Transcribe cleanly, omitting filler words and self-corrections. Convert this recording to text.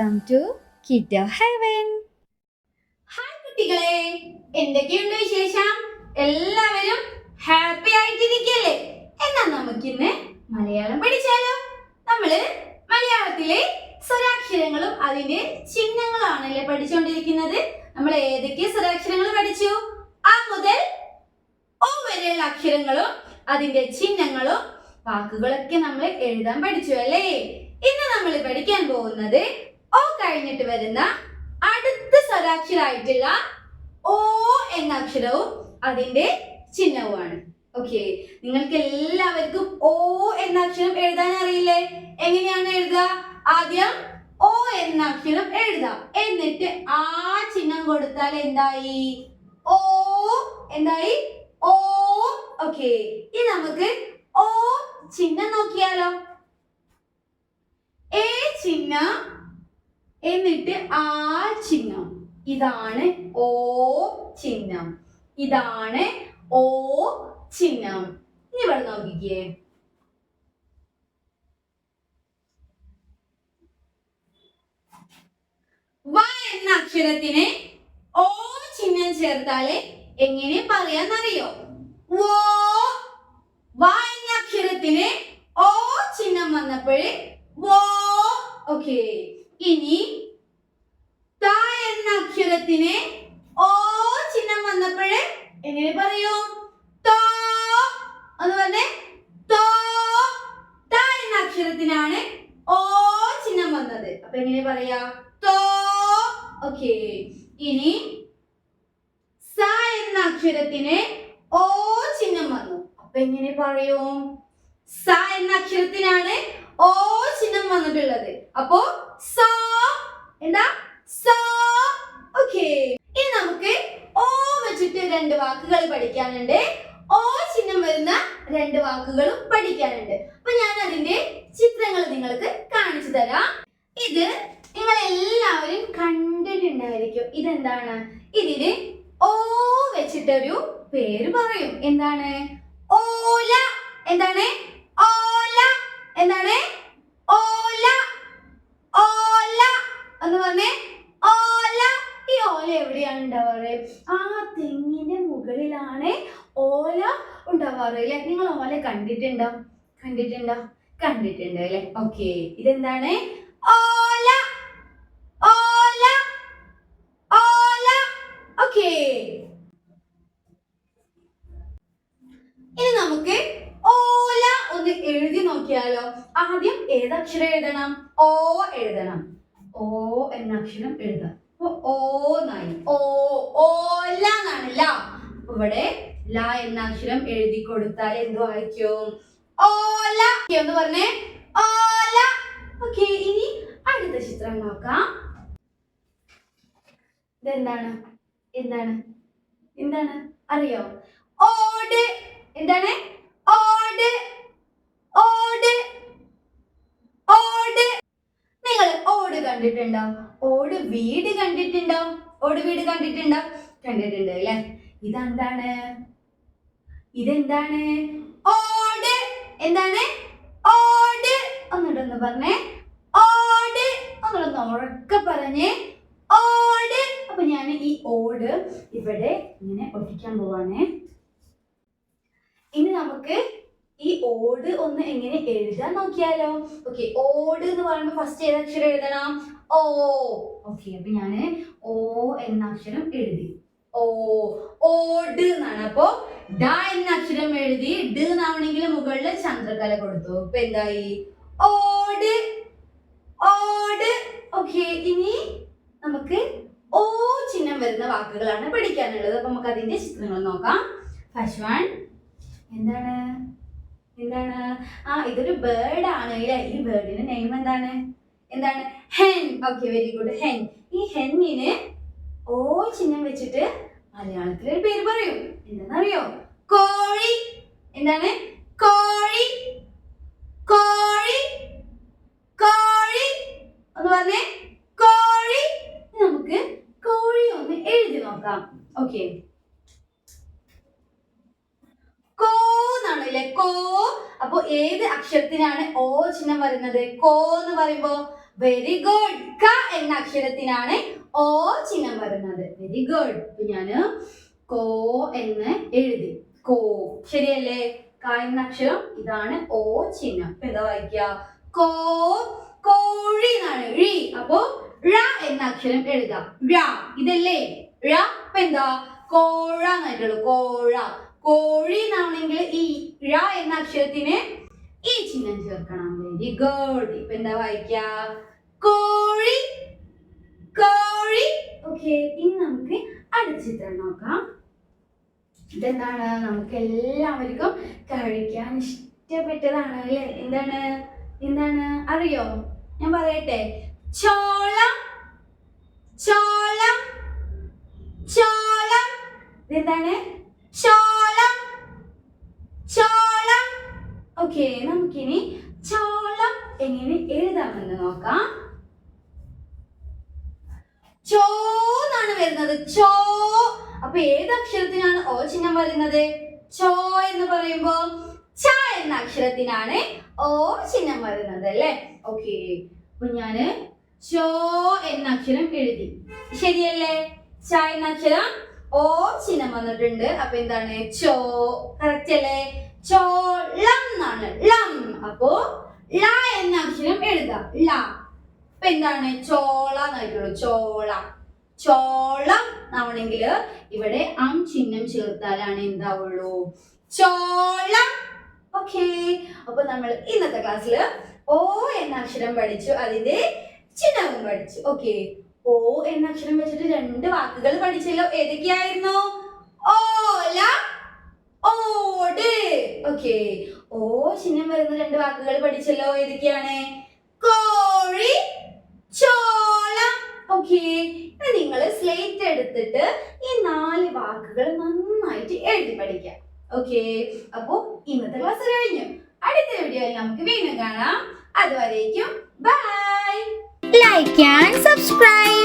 Welcome to kiddo heaven. Hi കുട്ടികളെ, എന്തൊക്കെയുണ്ട് വിശേഷം? എല്ലാവരും ഹാപ്പി ആയിട്ടിരിക്കല്ലേ? എന്നാ നമുക്കിന്ന് മലയാളം പഠിച്ചാലോ? നമ്മള് മലയാളത്തിലെ സ്വരാക്ഷരങ്ങളും അതിന്റെ ചിഹ്നങ്ങളാണല്ലേ പഠിച്ചുകൊണ്ടിരിക്കുന്നത്. നമ്മൾ ഏതൊക്കെ സ്വരാക്ഷരങ്ങൾ പഠിച്ചു? ആ മുതൽ ഓ വരെയുള്ള അക്ഷരങ്ങളും അതിന്റെ ചിഹ്നങ്ങളും വാക്കുകളൊക്കെ നമ്മൾ എഴുതാൻ പഠിച്ചു അല്ലേ? ഇന്ന് നമ്മൾ പഠിക്കാൻ പോകുന്നത് ഓ കഴിഞ്ഞിട്ട് വരുന്ന അടുത്ത സ്വരാക്ഷരമായിട്ടുള്ള ഓ എന്ന അക്ഷരവും അതിന്റെ ചിഹ്നവുമാണ്. ഓക്കെ, നിങ്ങൾക്ക് എല്ലാവർക്കും ഓ എന്ന അക്ഷരം എഴുതാൻ അറിയില്ലേ? എങ്ങനെയാണ് എഴുതുക? ആദ്യം ഓ എന്ന അക്ഷരം എഴുതാം, എന്നിട്ട് ആ ചിഹ്നം കൊടുത്താൽ എന്തായി? ഓ എന്തായി? ഓ. ഓക്കെ, ഇനി നമുക്ക് ഓ ചിഹ്നം നോക്കിയാലോ? എ ചിഹ്നം എന്നിട്ട് ആ ചിഹ്നം, ഇതാണ് ഓ ചിഹ്നം. ഇതാണ് ഓ ചിഹ്നം. ഇനി ഇവിടെ നോക്കിക്കേ, വ എന്ന അക്ഷരത്തിന് ഓ ചിഹ്നം ചേർത്താല് എങ്ങനെ പറയാന്നറിയോ? വോ. വ എന്ന അക്ഷരത്തിന് ഓ ചിഹ്നം വന്നപ്പോഴേ വോ. ഓക്കെ, ഇനി ത എന്ന അക്ഷരത്തിന് ഓ ചിഹ്നം വന്നപ്പോഴേ എങ്ങനെ പറയും? തോ. എന്ന് പറഞ്ഞേ, തോ. ത എന്ന അക്ഷരത്തിനാണ് ഓ ചിഹ്നം വന്നത്, അപ്പൊ എങ്ങനെ പറയാ? തോ. ഓക്കെ, ഇനി സ എന്ന അക്ഷരത്തിന് ഓ ചിഹ്നം വന്നു, അപ്പൊ എങ്ങനെ പറയും? സ എന്ന അക്ഷരത്തിനാണ് ഓ ചിഹ്നം വന്നിട്ടുള്ളത്, അപ്പോ സോ. എന്താ? സോ. ഓക്കെ, ഇനി നമുക്ക് ഓ വെച്ചിട്ട് രണ്ട് വാക്കുകൾ പഠിക്കാനുണ്ട്. ഓ ചിഹ്നം വരുന്ന രണ്ട് വാക്കുകളും പഠിക്കാനുണ്ട്. അപ്പൊ ഞാൻ അതിന്റെ ചിത്രങ്ങൾ നിങ്ങൾക്ക് കാണിച്ചു തരാം. ഇത് നിങ്ങൾ എല്ലാവരും കണ്ടിട്ടുണ്ടായിരിക്കും. ഇതെന്താണ്? ഇതിന് ഓ വെച്ചിട്ടൊരു പേര് പറയും. എന്താണ്? ഓല. എന്താണ്? ഓല. എന്താണ്? ഓല. ഓല എന്ന് പറഞ്ഞേ, ഓല. ഈ ഓല എവിടെയാണ് ഉണ്ടാവാറ്? ആ തെങ്ങിന്റെ മുകളിലാണ് ഓല ഉണ്ടാവാറ് അല്ലെ? നിങ്ങൾ ഓല കണ്ടിട്ടുണ്ടോ? കണ്ടിട്ടുണ്ടോ? കണ്ടിട്ടുണ്ട് അല്ലെ? ഓക്കെ, ഇതെന്താണ്? ഓല. ഓല. ഓല. ഓക്കെ, ഇനി നമുക്ക് ഓല ഒന്ന് എഴുതി നോക്കിയാലോ? ആദ്യം ഏതക്ഷരം എഴുതണം? ഓ എഴുതണം. ഓ എന്ന അക്ഷരം എഴുതാം. ഓ എന്നായി. ഓ, ഓല എന്നാണ്. ല. ഇവിടെ ല എന്ന അക്ഷരം എഴുതി കൊടുത്താൽ എന്ത് വായിക്കും? ഓല എന്ന് പറഞ്ഞേ, ഓല. ഓക്കെ, ഇനി അടുത്ത ചിത്രം നോക്കാം. ഇതെന്താണ്? എന്താണ്? എന്താണ് അറിയോ? ഓട്. എന്താണ്? ഓട്. ഓട്. ഓട്. നിങ്ങൾ ഓട് കണ്ടിട്ടുണ്ടോ? ഓട് വീട് കണ്ടിട്ടുണ്ടോ? ഓട് വീട് കണ്ടിട്ടുണ്ടോ? കണ്ടിട്ടുണ്ട് അല്ലെ? ഇതെന്താണ്? ഇതെന്താണ്? ഓട്. എന്താണ്? ഓട്. ഒന്നിട്ടൊന്ന് പറഞ്ഞേ, ഓട്. ഒന്നിട്ടൊന്ന് ഉറക്കെ പറഞ്ഞേ, ഓട്. അപ്പൊ ഞാൻ ഈ ഓട് ഇവിടെ ഇങ്ങനെ ഒട്ടിക്കാൻ പോവാണേ. ഇനി നമുക്ക് ഈ ഓട് ഒന്ന് എങ്ങനെ എഴുതാൻ നോക്കിയാലോ? ഓക്കെ, ഓട് എന്ന് പറയുമ്പോൾ ഫസ്റ്റ് ഏതക്ഷരം എഴുതണം? ഓ. ഓക്കെ, അപ്പൊ ഞാന് ഓ എന്ന അക്ഷരം എഴുതി. ഓ, ഓട് എന്നാണ്. അപ്പൊ ഡ എന്ന അക്ഷരം എഴുതി, ഡ എന്നാവണമെങ്കിൽ മുകളിൽ ചന്ദ്രകല കൊടുത്തു. ഇപ്പൊ എന്തായി? ഓട്. ഓട്. ഓക്കെ, ഇനി നമുക്ക് ഓ ചിഹ്നം വരുന്ന വാക്കുകളാണ് പഠിക്കാനുള്ളത്. അപ്പൊ നമുക്ക് അതിന്റെ ചിത്രങ്ങൾ നോക്കാം. ഫസ്റ്റ് വൺ, എന്താണ്? എന്താണ്? ആ, ഇതൊരു ബേർഡ് ആണ് അല്ലെ? ഈ ബേർഡിന്റെ നെയിം എന്താണ്? എന്താണ്? Hen. Okay, very good, hen. ഈ ഹെന്നിന് ഓ ചിഹ്നം വെച്ചിട്ട് മലയാളത്തിൽ ഒരു പേര് പറയും. എന്താണെന്നറിയോ? കോഴി. എന്താണ്? കോഴി. കോഴി. കോഴി എന്ന് പറഞ്ഞേ, കോഴി. നമുക്ക് കോഴി ഒന്ന് എഴുതി നോക്കാം. ഓക്കെ, കോ എന്നാണല്ലേ? കോ. അപ്പൊ ഏത് അക്ഷരത്തിനാണ് ഓ ചിഹ്നം വരുന്നത്? കോ എന്ന് പറയുമ്പോ വെരി ഗുഡ്. ക എന്ന അക്ഷരത്തിനാണ് ഓ ചിഹ്നം വരുന്നത്. Very good. അപ്പൊ ഞാന് കോ എന്ന് എഴുതി. കോ. ശരിയല്ലേ? ക എന്ന അക്ഷരം ഇതാണ് ഓ ചിഹ്നം. അപ്പൊ എന്താ വായിക്കുക? കോ. കോഴി എന്നാണ്. ഴി. അപ്പോ ഴ എന്ന അക്ഷരം എഴുതാം. ഴ. ഇതല്ലേ ഴ? അപ്പൊ എന്താ? കോഴ എന്നായിട്ടുള്ളൂ. കോഴ. കോഴി എന്നാണെങ്കിൽ ഈ ഴ എന്ന അക്ഷരത്തിന് ഈ ചിഹ്നം ചേർക്കണം. Very good. ഇപ്പൊ എന്താ വായിക്ക? കോഴി. കോഴി. ഓക്കെ. ഇനി നമുക്ക് അടുത്ത ചിത്രം നോക്കാം. ഇതെന്താണ്? നമുക്ക് എല്ലാവർക്കും കഴിക്കാൻ ഇഷ്ടപ്പെട്ടതാണ് അല്ലേ? എന്താണ്? എന്താണ് അറിയോ? ഞാൻ പറയട്ടെ. ചോളം. ചോളം. ചോളം. ഇതെന്താണ്? ചോളം. ചോളം. ഓക്കെ. നമുക്കിനി ചോളം എങ്ങനെ എഴുതാമെന്ന് നോക്കാം. ചോ എന്നാണ് വരുന്നത്. ചോ. അപ്പൊ ഏത് അക്ഷരത്തിനാണ് ഓ ചിഹ്നം വരുന്നത്? ചോ എന്ന് പറയുമ്പോ ച എന്ന അക്ഷരത്തിനാണ് ഓ ചിഹ്നം വരുന്നത് അല്ലേ? ഓക്കെ. അപ്പൊ ഞാന് ചോ എന്ന അക്ഷരം എഴുതി. ശരിയല്ലേ? ച എന്ന അക്ഷരം ഓ ചിഹ്നം വന്നിട്ടുണ്ട്. അപ്പൊ എന്താണ്? ചോ. കറക്റ്റ് അല്ലേ? ചോളം എന്നാണ്. ലം. അപ്പോ ല എന്ന അക്ഷരം എഴുതാം. ല. അപ്പൊ എന്താണ്? ചോള എന്നായിട്ടുള്ളൂ. ചോള. ചോളം ആവണെങ്കിൽ ഇവിടെ ചിഹ്നം ചേർത്താലാണ് എന്താവുള്ളൂ? ചോളം. ഓക്കെ. അപ്പൊ നമ്മൾ ഇന്നത്തെ ക്ലാസ്സിൽ ഓ എന്ന അക്ഷരം പഠിച്ചു, അതിന്റെ ചിഹ്നവും പഠിച്ചു. ഓക്കെ. ഓ എന്ന അക്ഷരം വെച്ചിട്ട് 2 വാക്കുകൾ പഠിച്ചല്ലോ. ഏതൊക്കെയായിരുന്നു? ഓല, ഓട്. ഓക്കെ. ഓ ചിഹ്നം വരുന്ന 2 വാക്കുകൾ പഠിച്ചല്ലോ. ഏതൊക്കെയാണ്? കോഴി, ചോളം. ഓക്കെ. നിങ്ങൾ സ്ലേറ്റ് എടുത്തിട്ട് ഈ 4 വാക്കുകൾ നന്നായിട്ട് എഴുതി പഠിക്കാം. ഓക്കെ. അപ്പോ ഇന്നത്തെ ക്ലാസ് കഴിഞ്ഞു. അടുത്ത വീഡിയോയിൽ നമുക്ക് വീണ്ടും കാണാം. അതുവരേക്കും ബൈ. Like and subscribe.